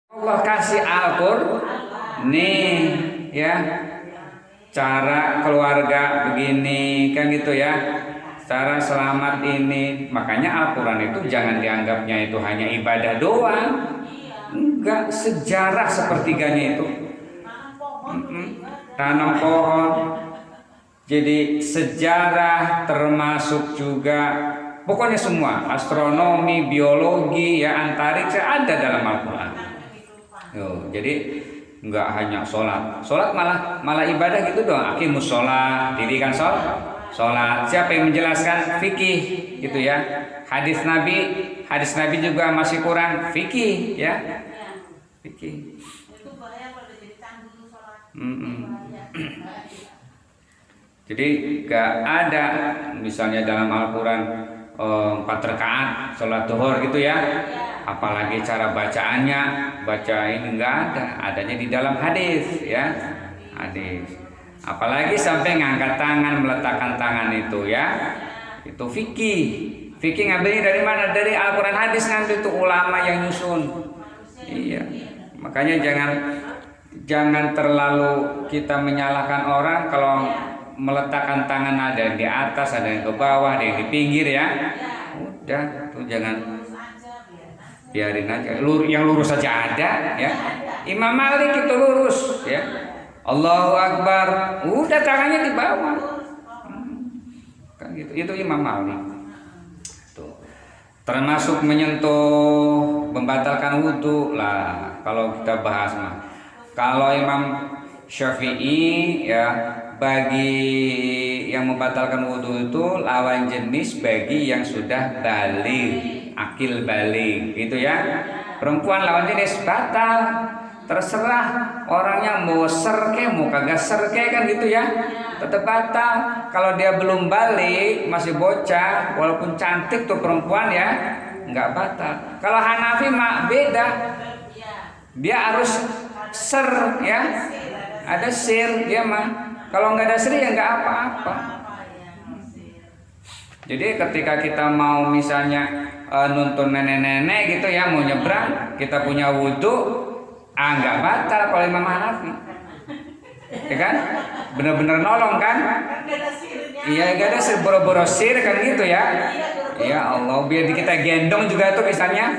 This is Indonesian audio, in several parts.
Allah kasih Al-Qur'an nih ya, cara keluarga begini kan gitu ya, cara selamat ini. Makanya Al-Qur'an itu jangan dianggapnya itu hanya ibadah doang, enggak, sejarah sepertiganya itu. Tanam pohon, jadi sejarah termasuk juga pokoknya semua astronomi, biologi ya, antariksa ada dalam Al-Qur'an. Jadi nggak hanya sholat malah ibadah gitu doang. Aqimus sholat, dirikan sholat. Siapa yang menjelaskan? Fikih gitu ya. Hadis Nabi juga masih kurang, fikih ya, fikih. Jadi gak ada misalnya dalam Al-Quran 4 rakaat sholat duhur gitu ya, apalagi cara bacaannya, baca ini nggak ada, adanya di dalam hadis ya, hadis. Apalagi sampai ngangkat tangan, meletakkan tangan itu ya, itu fikih. Fikih ngambilnya dari mana? Dari Al-Quran, hadis ngambil, itu ulama yang nyusun. Iya, makanya jangan terlalu kita menyalahkan orang kalau meletakkan tangan, ada yang di atas, ada yang ke bawah, ada yang di pinggir ya. Udah, tuh jangan, biarin aja. Yang lurus saja ada ya. Imam Malik itu lurus ya. Allahu Akbar, udah tangannya di bawah. Kan gitu. Itu Imam Malik. Tuh. Termasuk menyentuh, membatalkan wudhu lah kalau kita bahas mah. Kalau Imam Syafi'i ya, bagi yang membatalkan wudhu itu lawan jenis bagi yang sudah balik, akil balik gitu ya. Perempuan lawan jenis batal, terserah orangnya mau serke mau kagak serke kan gitu ya, tetap batal. Kalau dia belum balik, masih bocah, walaupun cantik tuh perempuan ya, nggak batal. Kalau Hanafi mah beda, dia harus ser ya, ada sir dia mah. Kalau nggak ada sir ya nggak apa-apa. Jadi ketika kita mau misalnya nuntun nenek-nenek gitu ya, mau nyebrang, kita punya wudhu, nggak batal kalau Imam Hanafi, ya kan? Bener-bener nolong kan? Iya, nggak ada sir, boro-boro sir kan gitu ya? Ya Allah, biar kita gendong juga tuh misalnya,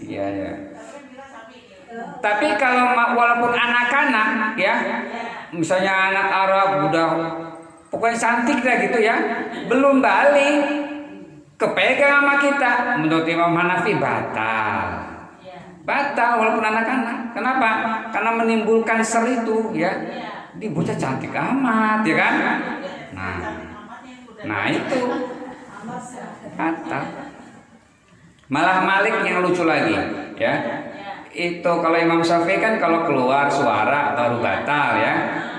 iya ya. Tapi kalau walaupun anak-anak ya, misalnya anak Arab udah pokoknya cantik lah gitu ya, belum balik, kepegang sama kita, menurut Imam Hanafi batal. Batal walaupun anak-anak. Kenapa? Karena menimbulkan ser itu ya. Di bocah cantik amat ya kan? Nah itu batal. Malah Malik yang lucu lagi ya. Itu kalau Imam Syafi'i kan kalau keluar suara baru batal ya.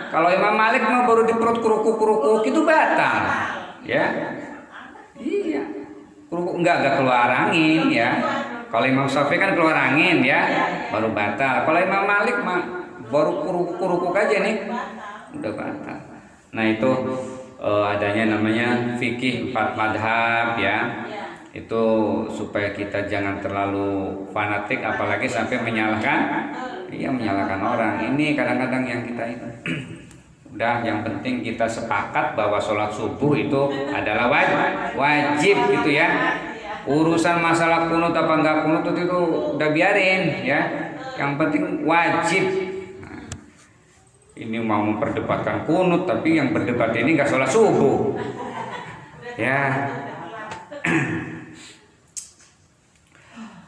Kalau Imam Malik mah baru di perut kerukuk itu batal ya. Iya, kerukuk enggak keluar angin ya. Kalau Imam Syafi'i kan keluar angin ya, baru batal. Kalau Imam Malik mah baru kerukuk aja nih udah batal. Nah itu adanya namanya fikih 4 madhab ya. Itu supaya kita jangan terlalu fanatik, apalagi sampai menyalahkan orang. Ini kadang-kadang yang kita itu udah, yang penting kita sepakat bahwa sholat subuh itu adalah wajib gitu ya. Urusan masalah kunut apa enggak kunut itu udah biarin ya, yang penting wajib. Nah, ini mau memperdebatkan kunut, tapi yang berdebat ini enggak sholat subuh ya.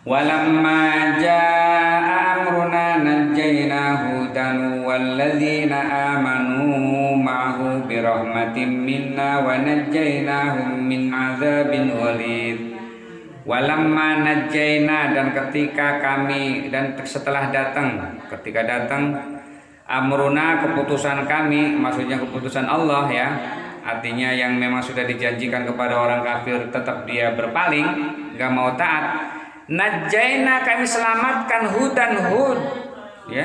Walamma jaa amruna najjayna hudan walladzina amanu ma'ahu birahmatin minna wa najjaynahum min azabin walid. Walamma najjayna, dan ketika kami, dan setelah ketika datang amruna, keputusan kami, maksudnya keputusan Allah ya. Artinya yang memang sudah dijanjikan kepada orang kafir tetap dia berpaling, enggak mau taat. Najjaina, kami selamatkan Hud ya,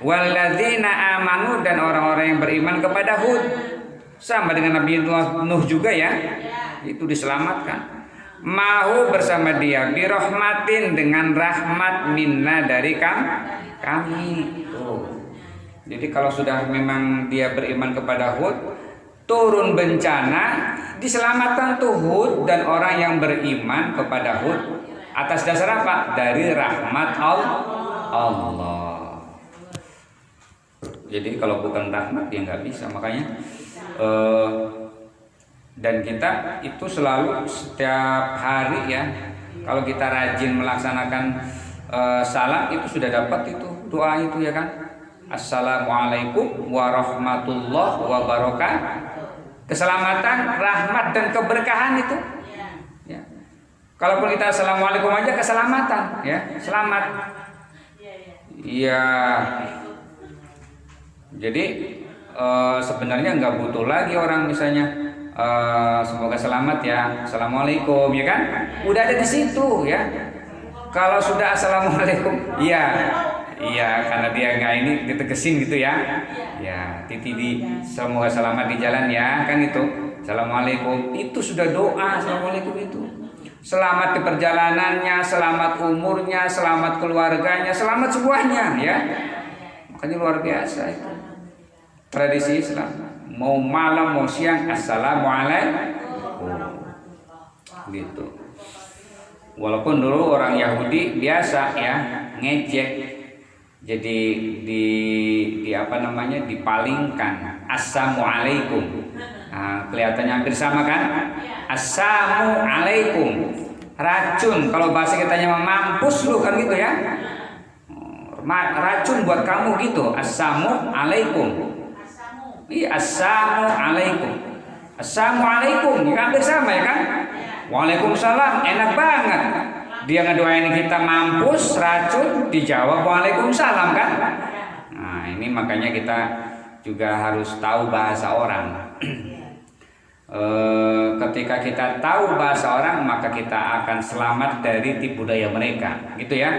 walladzina amanu, dan orang-orang yang beriman kepada Hud, sama dengan Nabi Nuh juga ya, itu diselamatkan. Mahu bersama dia, birahmatin dengan rahmat minna dari kami. Tuh. Jadi kalau sudah memang dia beriman kepada Hud, turun bencana, diselamatkan tuh Hud dan orang yang beriman kepada Hud atas dasar apa? Dari rahmat Allah. Jadi kalau bukan rahmat ya nggak bisa. Makanya dan kita itu selalu setiap hari ya, kalau kita rajin melaksanakan salam itu sudah dapat itu doa itu ya kan. Assalamualaikum warahmatullahi wabarakatuh. Keselamatan, rahmat dan keberkahan itu. Ya. Kalaupun kita assalamualaikum aja keselamatan ya, selamat. Iya. Jadi sebenarnya nggak butuh lagi orang misalnya semoga selamat ya, assalamualaikum ya kan, udah ada di situ ya. Kalau sudah assalamualaikum, iya karena dia nggak ini ditegesin gitu ya, ya titi semoga selamat di jalan ya kan itu, assalamualaikum itu sudah doa, assalamualaikum itu selamat di perjalanannya, selamat umurnya, selamat keluarganya, selamat semuanya ya. Makanya luar biasa itu tradisi Islam. Mau malam mau siang assalamualaikum gitu. Walaupun dulu orang Yahudi biasa ya ngejek, jadi di apa namanya dipalingkan assalamualaikum. Nah, kelihatannya hampir sama kan? Assalamualaikum racun, kalau bahasa kitanya mampus lu kan gitu ya, racun buat kamu gitu. Assalamualaikum. Assalamualaikum. Assalamualaikum, ya hampir sama ya kan? Waalaikumsalam, enak banget. Dia ngedoain kita mampus, racun, dijawab waalaikumsalam kan? Nah ini makanya kita juga harus tahu bahasa orang. Ketika kita tahu bahasa orang, maka kita akan selamat dari tipu daya mereka, gitu ya.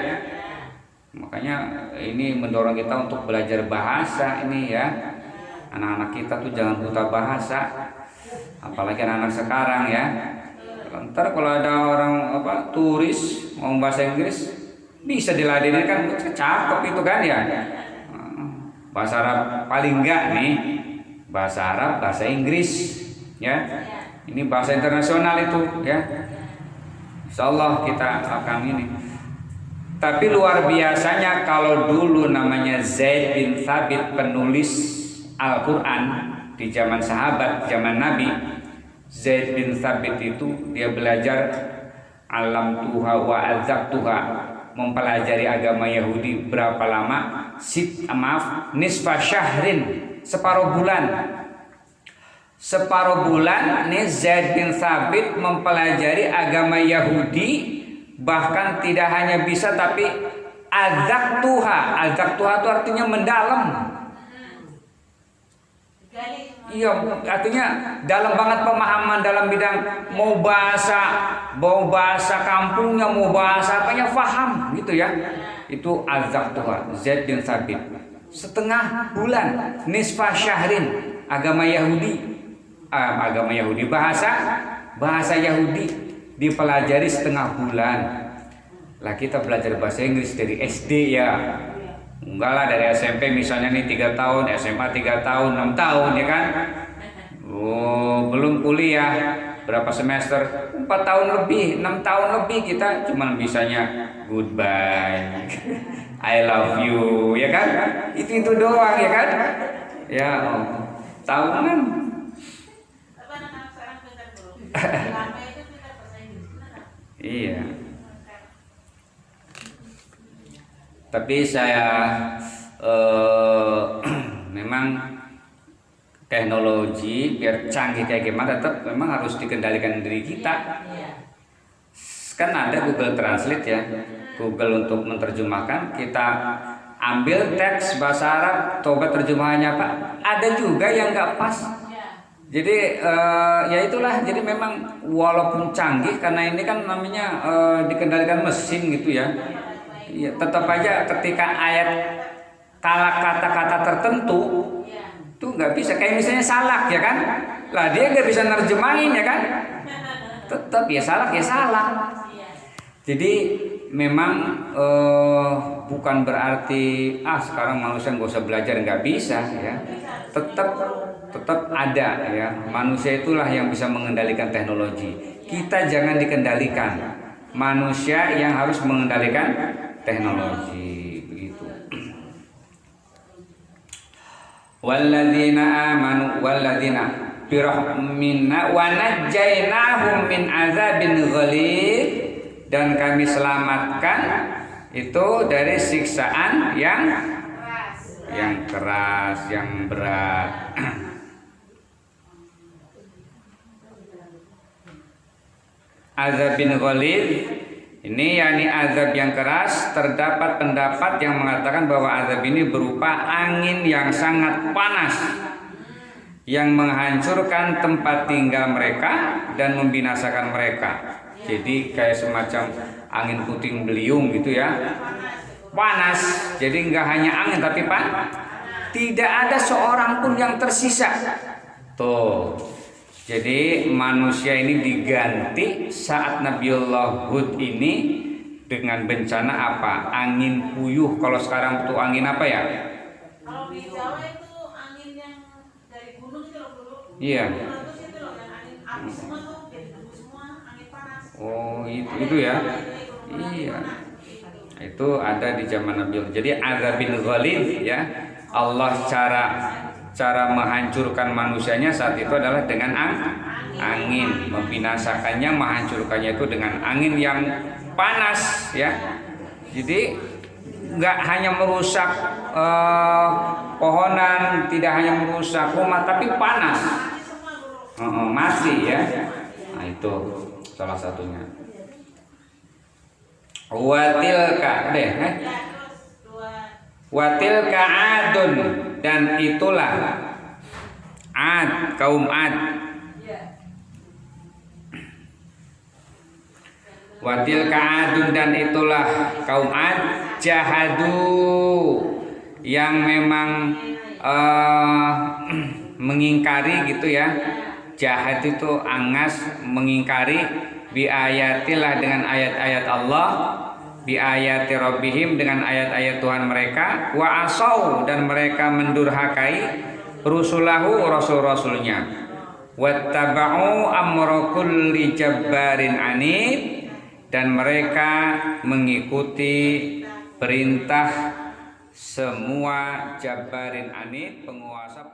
Makanya ini mendorong kita untuk belajar bahasa ini ya. Anak-anak kita tuh jangan buta bahasa, apalagi anak-anak sekarang ya. Ntar kalau ada orang turis ngomong bahasa Inggris bisa diladenin kan, cakep itu kan ya. Bahasa Arab paling enggak nih, bahasa Arab, bahasa Inggris ya. Ini bahasa internasional itu ya. Insyaallah kita akan ini. Tapi luar biasanya kalau dulu namanya Zaid bin Thabit penulis Al-Quran di zaman sahabat, zaman Nabi, Zaid bin Thabit itu dia belajar alam tuha wa azab tuha, mempelajari agama Yahudi berapa lama? Nisfa syahrin, separuh bulan. Separuh bulan nih Zaid bin Thabit mempelajari agama Yahudi, bahkan tidak hanya bisa tapi azab tuha. Azab tuha itu artinya mendalam. Iya, artinya dalam banget pemahaman dalam bidang mau bahasa kampungnya, mau bahasa apanya faham gitu ya. Itu azab Tuhan Zaid bin Thabit. Setengah bulan, nisfa syahrin, agama Yahudi bahasa Yahudi dipelajari setengah bulan. Lah kita belajar bahasa Inggris dari SD ya. Enggak lah, dari SMP misalnya nih 3 tahun, SMA 3 tahun, 6 tahun ya kan. Belum kuliah berapa semester, 4 tahun lebih, 6 tahun lebih kita cuma bisanya goodbye, I love you ya kan. Itu doang ya kan. Ya tahunan. Iya. Tapi saya memang teknologi biar canggih kayak gimana tetap memang harus dikendalikan diri kita. Kan ada Google Translate ya, Google untuk menerjemahkan. Kita ambil teks bahasa Arab, coba terjemahannya apa, ada juga yang nggak pas. Jadi ya itulah, jadi memang walaupun canggih karena ini kan namanya dikendalikan mesin gitu ya. Ya, tetap aja ketika ayat kata-kata tertentu tuh nggak bisa, kayak misalnya salak ya kan, lah dia nggak bisa nerjemahin ya kan, tetap ya salah ya salah. Jadi memang bukan berarti sekarang manusia nggak usah belajar, nggak bisa ya. Tetap ada ya. Manusia itulah yang bisa mengendalikan teknologi. Kita jangan dikendalikan. Manusia yang harus mengendalikan teknologi, begitu. Walladzina amanu walladzina birahminna wa najjaynahum min azabin ghalid, dan kami selamatkan itu dari siksaan yang keras, yang berat. Azabin ghalid ini yakni azab yang keras. Terdapat pendapat yang mengatakan bahwa azab ini berupa angin yang sangat panas yang menghancurkan tempat tinggal mereka dan membinasakan mereka. Jadi kayak semacam angin puting beliung gitu ya, panas. Jadi nggak hanya angin tapi tidak ada seorang pun yang tersisa. Tuh. Jadi manusia ini diganti saat Nabiullah Hud ini dengan bencana apa? Angin puyuh. Kalau sekarang tuh angin apa ya? Kalau di Jawa itu angin yang dari gunung itu loh dulu. Iya. Terus itu loh yang angin api semua tuh jadi debu semua, angin panas. Oh itu ya. Iya. Itu ada di zaman Nabiullah. Jadi azabin ghalid ya. Allah cara menghancurkan manusianya saat itu adalah dengan angin, membinasakannya, menghancurkannya itu dengan angin yang panas ya. Jadi nggak hanya merusak pohonan, tidak hanya merusak rumah, tapi panas, mati ya. Nah itu salah satunya. Watilka deh, Watilka adun, dan itulah Ad, kaum Ad. Watilka adun, dan itulah kaum Ad, jahadu, yang memang mengingkari gitu ya. Jahad itu angas, mengingkari, biayatilah dengan ayat-ayat Allah, bi ayati rabbihim dengan ayat-ayat Tuhan mereka, wa asau, dan mereka mendurhakai rusulahu, rasul-rasulnya, wattaba'u amra kulli jabbarin anid, dan mereka mengikuti perintah semua jabbarin anid, penguasa